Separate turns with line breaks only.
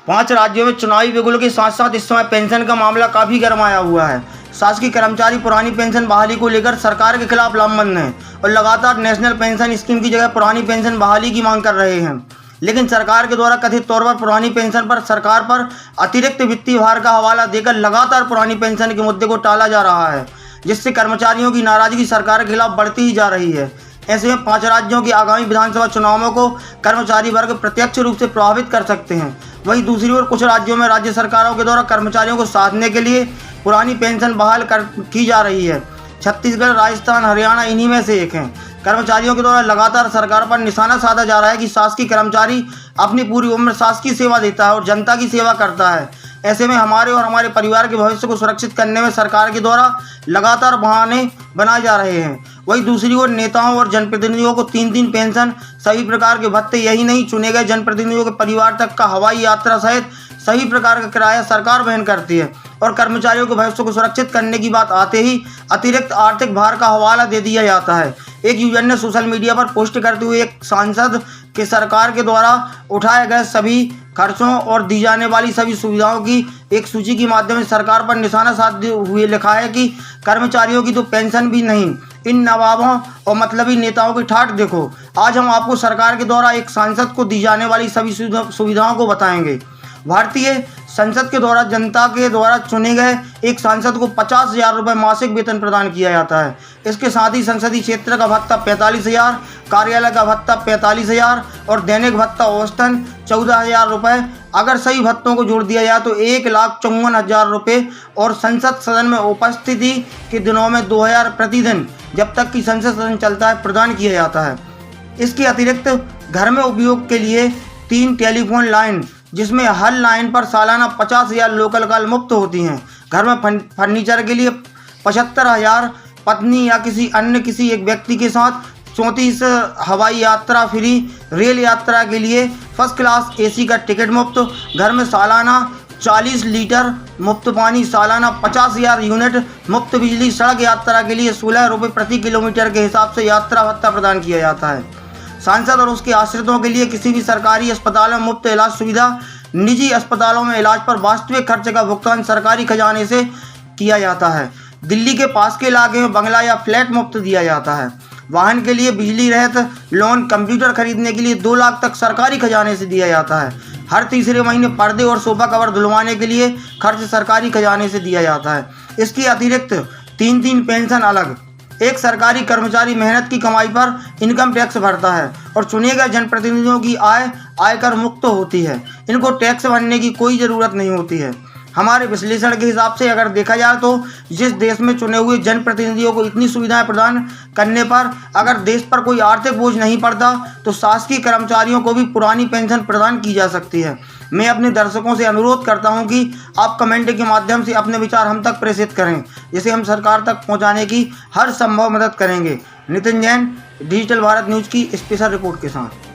5 राज्यों में चुनावी बिगुल के साथ साथ इस समय पेंशन का मामला काफ़ी गरमाया हुआ है। शासकीय कर्मचारी पुरानी पेंशन बहाली को लेकर सरकार के खिलाफ लामबंद हैं और लगातार नेशनल पेंशन स्कीम की जगह पुरानी पेंशन बहाली की मांग कर रहे हैं। लेकिन सरकार के द्वारा कथित तौर पर पुरानी पेंशन पर सरकार पर अतिरिक्त वित्तीय भार का हवाला देकर लगातार पुरानी पेंशन के मुद्दे को टाला जा रहा है, जिससे कर्मचारियों की नाराजगी सरकार के खिलाफ बढ़ती ही जा रही है। ऐसे में 5 राज्यों के आगामी विधानसभा चुनावों को कर्मचारी वर्ग प्रत्यक्ष रूप से प्रभावित कर सकते हैं। वहीं दूसरी ओर कुछ राज्यों में राज्य सरकारों के द्वारा कर्मचारियों को साधने के लिए पुरानी पेंशन बहाल की जा रही है। छत्तीसगढ़, राजस्थान, हरियाणा इन्हीं में से एक हैं। कर्मचारियों के द्वारा लगातार सरकार पर निशाना साधा जा रहा है कि शासकीय कर्मचारी अपनी पूरी उम्र शासकीय सेवा देता है और जनता की सेवा करता है। ऐसे में हमारे और हमारे परिवार के भविष्य को सुरक्षित करने में सरकार के द्वारा लगातार बहाने बनाए जा रहे हैं। वहीं दूसरी ओर नेताओं और जनप्रतिनिधियों को 3-3 पेंशन, सभी प्रकार के भत्ते, यही नहीं चुने गए जनप्रतिनिधियों के परिवार तक का हवाई यात्रा सहित सभी प्रकार का किराया सरकार वहन करती है। और कर्मचारियों के भविष्य को सुरक्षित करने की बात आते ही अतिरिक्त आर्थिक भार का हवाला दे दिया जाता है। एक यूजर ने सोशल मीडिया पर पोस्ट करते हुए एक सांसद के सरकार के द्वारा उठाए गए सभी खर्चों और दी जाने वाली सभी सुविधाओं की एक सूची के माध्यम से सरकार पर निशाना साधते हुए लिखा है कि कर्मचारियों की तो पेंशन भी नहीं, इन नवाबों और मतलबी नेताओं की ठाठ देखो। आज हम आपको सरकार के द्वारा एक सांसद को दी जाने वाली सभी सुविधाओं को बताएंगे। भारतीय संसद के द्वारा जनता के द्वारा चुने गए एक सांसद को 50,000 रुपये मासिक वेतन प्रदान किया जाता है। इसके साथ ही संसदीय क्षेत्र का भत्ता 45,000, कार्यालय का भत्ता 45,000 और दैनिक भत्ता औसतन 14,000 रुपये। अगर सही भत्तों को जोड़ दिया जाए तो 1,54,000 रुपये और संसद सदन में उपस्थिति के दिनों में 2,000 प्रतिदिन, जब तक कि संसद सदन चलता है, प्रदान किया जाता है। इसके अतिरिक्त घर में उपयोग के लिए 3 टेलीफोन लाइन, जिसमें हर लाइन पर सालाना 50,000 लोकल कॉल मुफ्त होती हैं। घर में फर्नीचर के लिए 75,000, पत्नी या किसी एक व्यक्ति के साथ 34 हवाई यात्रा फ्री, रेल यात्रा के लिए फर्स्ट क्लास AC का टिकट मुफ्त, घर में सालाना 40 लीटर मुफ्त पानी, सालाना 50,000 यूनिट मुफ्त बिजली, सड़क यात्रा के लिए 16 रुपये प्रति किलोमीटर के हिसाब से यात्रा भत्ता प्रदान किया जाता है। सांसद और उसके आश्रितों के लिए किसी भी सरकारी अस्पताल में मुफ्त इलाज सुविधा, निजी अस्पतालों में इलाज पर वास्तविक खर्च का भुगतान सरकारी खजाने से किया जाता है। दिल्ली के पास के इलाके में बंगला या फ्लैट मुफ्त दिया जाता है। वाहन के लिए बिजली रहित लोन, कंप्यूटर खरीदने के लिए 2 लाख तक सरकारी खजाने से दिया जाता है। हर तीसरे महीने पर्दे और सोफा कवर धुलवाने के लिए खर्च सरकारी खजाने से दिया जाता है। इसके अतिरिक्त 3-3 पेंशन अलग। एक सरकारी कर्मचारी मेहनत की कमाई पर इनकम टैक्स भरता है और चुने गए जनप्रतिनिधियों की आय आयकर मुक्त होती है। इनको टैक्स भरने की कोई ज़रूरत नहीं होती है। हमारे विश्लेषण के हिसाब से अगर देखा जाए तो जिस देश में चुने हुए जनप्रतिनिधियों को इतनी सुविधाएं प्रदान करने पर अगर देश पर कोई आर्थिक बोझ नहीं पड़ता तो शासकीय कर्मचारियों को भी पुरानी पेंशन प्रदान की जा सकती है। मैं अपने दर्शकों से अनुरोध करता हूं कि आप कमेंट के माध्यम से अपने विचार हम तक प्रेषित करें, जिसे हम सरकार तक पहुंचाने की हर संभव मदद करेंगे। नितिन जैन, डिजिटल भारत न्यूज़ की स्पेशल रिपोर्ट के साथ।